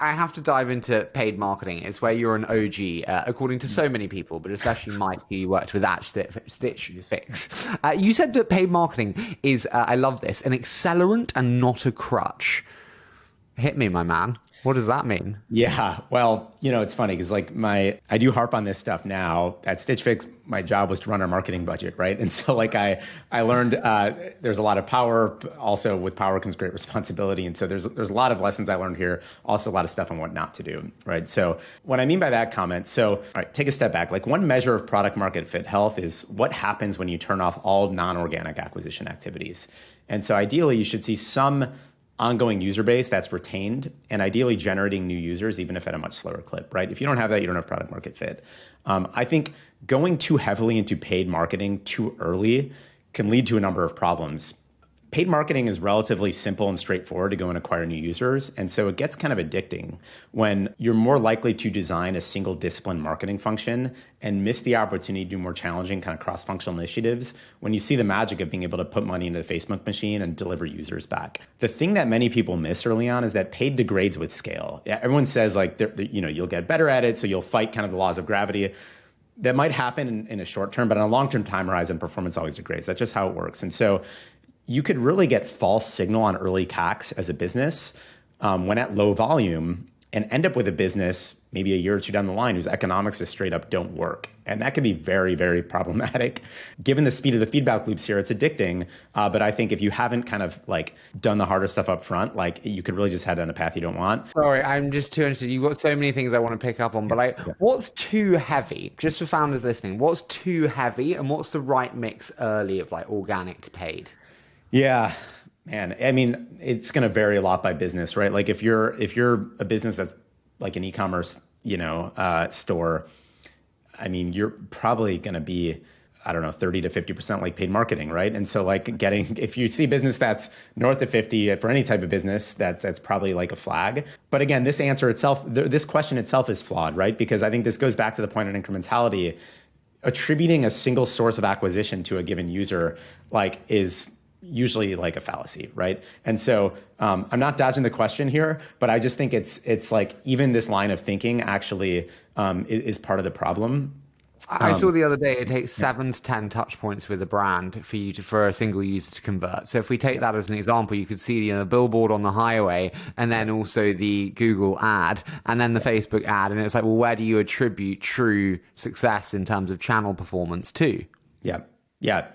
I have to dive into paid marketing. It's where you're an OG, according to so many people, but especially Mike, who you worked with at Stitchfix. You said that paid marketing is, I love this, an accelerant and not a crutch. Hit me, my man. What does that mean? Yeah, well, it's funny because I do harp on this stuff now. At Stitch Fix, my job was to run our marketing budget, right? And so I learned there's a lot of power. Also, with power comes great responsibility. And so there's a lot of lessons I learned here. Also, a lot of stuff on what not to do, right? So what I mean by that comment, all right, take a step back. Like one measure of product market fit health is what happens when you turn off all non-organic acquisition activities. And so ideally, you should see some ongoing user base that's retained and ideally generating new users, even if at a much slower clip, right? If you don't have that, you don't have product market fit. I think going too heavily into paid marketing too early can lead to a number of problems. Paid marketing is relatively simple and straightforward to go and acquire new users. And so it gets kind of addicting when you're more likely to design a single discipline marketing function and miss the opportunity to do more challenging kind of cross-functional initiatives when you see the magic of being able to put money into the Facebook machine and deliver users back. The thing that many people miss early on is that paid degrades with scale. Everyone says you'll get better at it, so you'll fight kind of the laws of gravity. That might happen in a short term, but on a long-term time horizon, performance always degrades. That's just how it works. And so you could really get false signal on early CACs as a business when at low volume and end up with a business maybe a year or two down the line whose economics just straight up don't work. And that can be very, very problematic. Given the speed of the feedback loops here, it's addicting. But I think if you haven't kind of done the harder stuff up front, you could really just head down a path you don't want. Sorry, I'm just too interested. You've got so many things I want to pick up on, but what's too heavy? Just for founders listening, what's too heavy and what's the right mix early of like organic to paid? Yeah, man. I mean, it's going to vary a lot by business, right? Like if you're a business that's like an e-commerce, store, I mean, you're probably going to be, I don't know, 30 to 50% like paid marketing, right? And so if you see business that's north of 50 for any type of business, that's probably like a flag. But again, this answer itself, this question itself is flawed, right? Because I think this goes back to the point of incrementality. Attributing a single source of acquisition to a given user is usually like a fallacy, right? And so I'm not dodging the question here, but I just think it's like even this line of thinking actually is part of the problem. I saw the other day it takes 7 to 10 touch points with a brand for a single user to convert. So if we take that as an example, you could see the billboard on the highway and then also the Google ad and then the Facebook ad. And it's like, well, where do you attribute true success in terms of channel performance to? Yeah.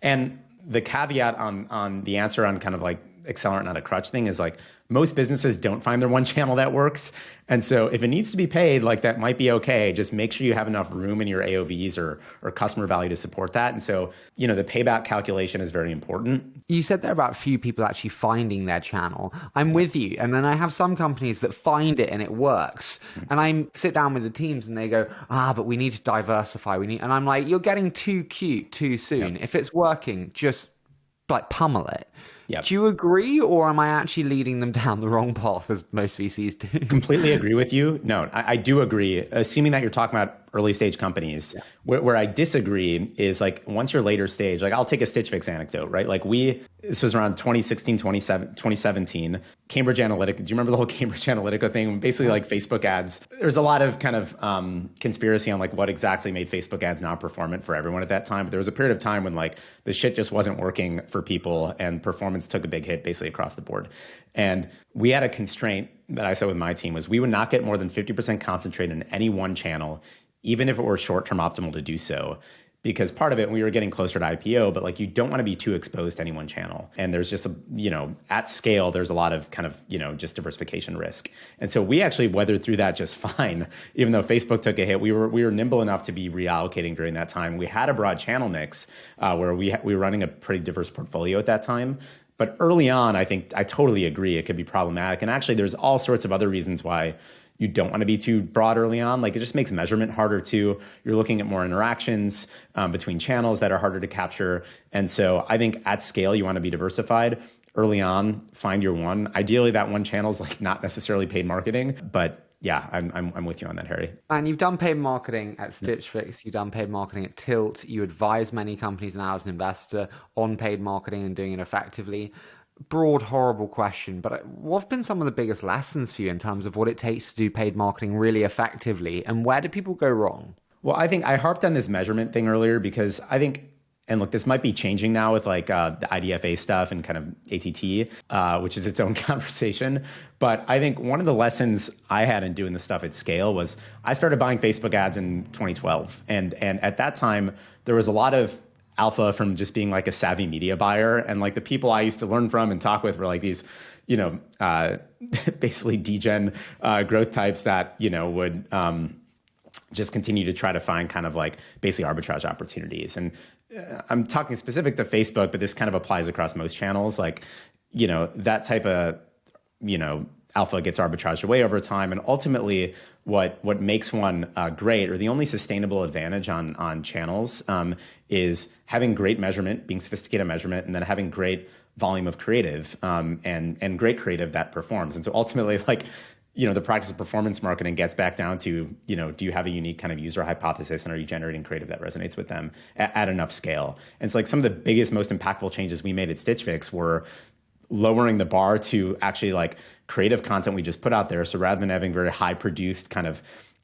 And the caveat on the answer on kind of like accelerant, not a crutch thing is most businesses don't find their one channel that works. And so if it needs to be paid, that might be okay. Just make sure you have enough room in your AOVs or customer value to support that. And so, the payback calculation is very important. You said there about few people actually finding their channel. I'm with you. And then I have some companies that find it and it works. And I sit down with the teams and they go, but we need to diversify. And I'm like, you're getting too cute too soon. If it's working, just pummel it. Yep. Do you agree, or am I actually leading them down the wrong path, as most VCs do? Completely agree with you. No, I do agree, assuming that you're talking about early stage companies. Yeah. Where I disagree is once you're later stage, I'll take a Stitch Fix anecdote, right? This was around 2016, 2017, Cambridge Analytica. Do you remember the whole Cambridge Analytica thing? Basically Facebook ads. There's a lot of kind of conspiracy on what exactly made Facebook ads not performant for everyone at that time. But there was a period of time when the shit just wasn't working for people and performance took a big hit basically across the board. And we had a constraint that I set with my team was we would not get more than 50% concentrated in any one channel, even if it were short-term optimal to do so. Because part of it, we were getting closer to IPO, but you don't want to be too exposed to any one channel. And there's just at scale, there's a lot of kind of, just diversification risk. And so we actually weathered through that just fine. Even though Facebook took a hit, we were nimble enough to be reallocating during that time. We had a broad channel mix where we were running a pretty diverse portfolio at that time. But early on, I think I totally agree it could be problematic. And actually, there's all sorts of other reasons why you don't want to be too broad early on. It just makes measurement harder too. You're looking at more interactions between channels that are harder to capture. And so I think at scale, you want to be diversified. Early on, find your one. Ideally, that one channel is not necessarily paid marketing, but yeah, I'm with you on that, Harry. And you've done paid marketing at Stitch Fix. You've done paid marketing at Tilt. You advise many companies now as an investor on paid marketing and doing it effectively. broad, horrible question, but what have been some of the biggest lessons for you in terms of what it takes to do paid marketing really effectively, and where do people go wrong? Well, I think I harped on this measurement thing earlier because I think, and look, this might be changing now with like the IDFA stuff and kind of ATT, which is its own conversation. But I think one of the lessons I had in doing this stuff at scale was I started buying Facebook ads in 2012. And at that time, there was a lot of alpha from just being like a savvy media buyer. And like the people I used to learn from and talk with were like these, basically degen growth types that, would just continue to try to find kind of like basically arbitrage opportunities. And I'm talking specific to Facebook, but this kind of applies across most channels. Like, that type of, alpha gets arbitraged away over time. And ultimately what makes one great, or the only sustainable advantage on channels, is having great measurement, being sophisticated measurement, and then having great volume of creative, and great creative that performs. And so ultimately, like, the practice of performance marketing gets back down to, do you have a unique kind of user hypothesis, and are you generating creative that resonates with them at enough scale? And so like some of the biggest, most impactful changes we made at Stitchfix were lowering the bar to actually like creative content we just put out there. So rather than having very high produced kind of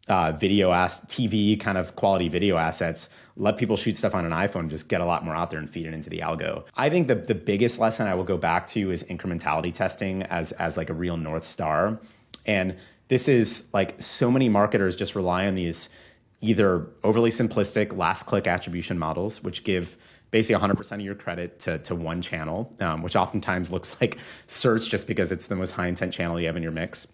TV kind of quality video assets, let people shoot stuff on an iPhone, just get a lot more out there and feed it into the algo. I think the biggest lesson I will go back to is incrementality testing as like a real North Star. And this is like so many marketers just rely on these either overly simplistic last click attribution models, which give basically 100% of your credit to one channel, which oftentimes looks like search just because it's the most high intent channel you have in your mix.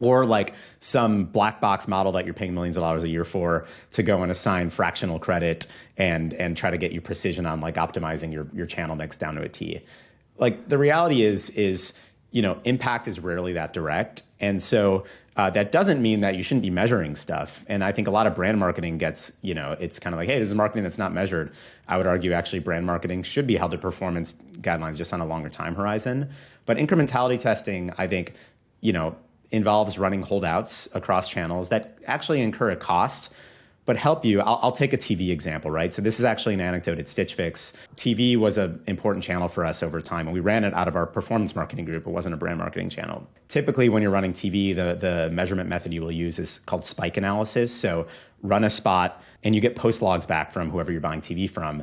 Or like some black box model that you're paying millions of dollars a year for to go and assign fractional credit and try to get you precision on like optimizing your channel mix down to a T. Like the reality is impact is rarely that direct. And so that doesn't mean that you shouldn't be measuring stuff. And I think a lot of brand marketing gets, it's kind of like, hey, this is marketing that's not measured. I would argue actually brand marketing should be held to performance guidelines just on a longer time horizon. But incrementality testing, I think, involves running holdouts across channels that actually incur a cost, but help you. I'll take a TV example, right? So this is actually an anecdote at Stitchfix. TV was an important channel for us over time, and we ran it out of our performance marketing group. It wasn't a brand marketing channel. Typically, when you're running TV, the measurement method you will use is called spike analysis. So run a spot, and you get post logs back from whoever you're buying TV from,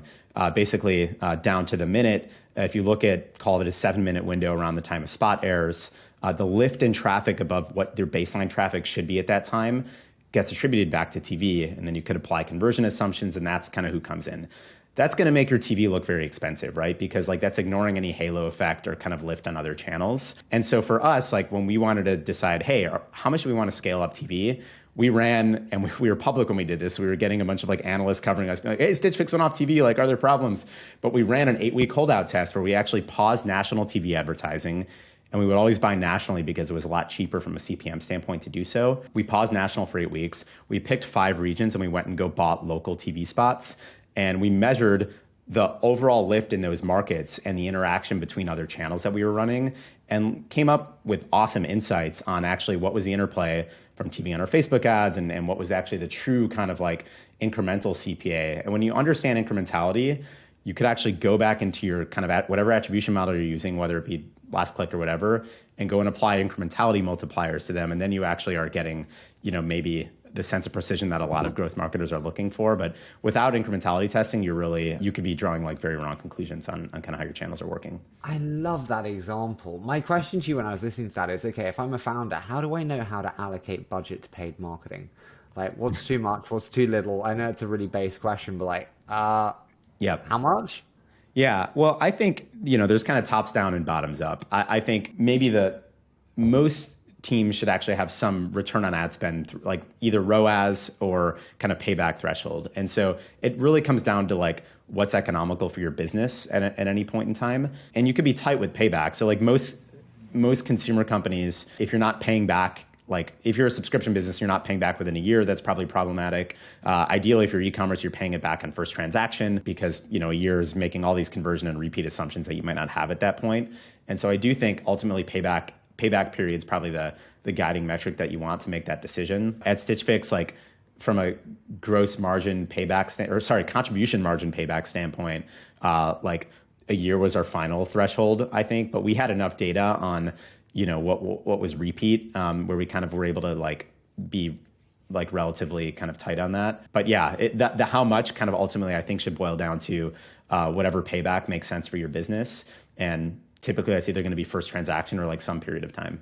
basically down to the minute. If you look at, call it a 7-minute window around the time a spot airs, the lift in traffic above what their baseline traffic should be at that time gets attributed back to TV, and then you could apply conversion assumptions, and that's kind of who comes in. That's going to make your TV look very expensive, right? Because like that's ignoring any halo effect or kind of lift on other channels. And so for us, like when we wanted to decide, hey, how much do we want to scale up TV? We ran, and we were public when we did this. We were getting a bunch of like analysts covering us, being like, hey, Stitch Fix went off TV. Like, are there problems? But we ran an 8-week holdout test where we actually paused national TV advertising. And we would always buy nationally because it was a lot cheaper from a CPM standpoint to do so. We paused national for 8 weeks. We picked 5 regions and we went and bought local TV spots. And we measured the overall lift in those markets and the interaction between other channels that we were running, and came up with awesome insights on actually what was the interplay from TV on our Facebook ads and what was actually the true kind of like incremental CPA. And when you understand incrementality, you could actually go back into your kind of whatever attribution model you're using, whether it be last click or whatever, and go and apply incrementality multipliers to them. And then you actually are getting, maybe the sense of precision that a lot of growth marketers are looking for. But without incrementality testing, you could be drawing like very wrong conclusions on kind of how your channels are working. I love that example. My question to you when I was listening to that is, okay, if I'm a founder, how do I know how to allocate budget to paid marketing? Like, what's too much? What's too little? I know it's a really base question, but like, how much? Yeah, well, I think, there's kind of tops down and bottoms up. I think maybe most teams should actually have some return on ad spend, like either ROAS or kind of payback threshold. And so it really comes down to like what's economical for your business at any point in time. And you could be tight with payback. So like most consumer companies, if you're not paying back, like if you're a subscription business, you're not paying back within a year, that's probably problematic. Ideally, if you're e-commerce, you're paying it back on first transaction because, a year is making all these conversion and repeat assumptions that you might not have at that point. And so I do think ultimately payback period is probably the guiding metric that you want to make that decision. At Stitch Fix, like from a gross margin payback contribution margin payback standpoint, like a year was our final threshold, I think, but we had enough data on, what was repeat, where we kind of were able to like be like relatively kind of tight on that. But yeah, the how much kind of ultimately I think should boil down to whatever payback makes sense for your business. And typically that's either going to be first transaction or like some period of time.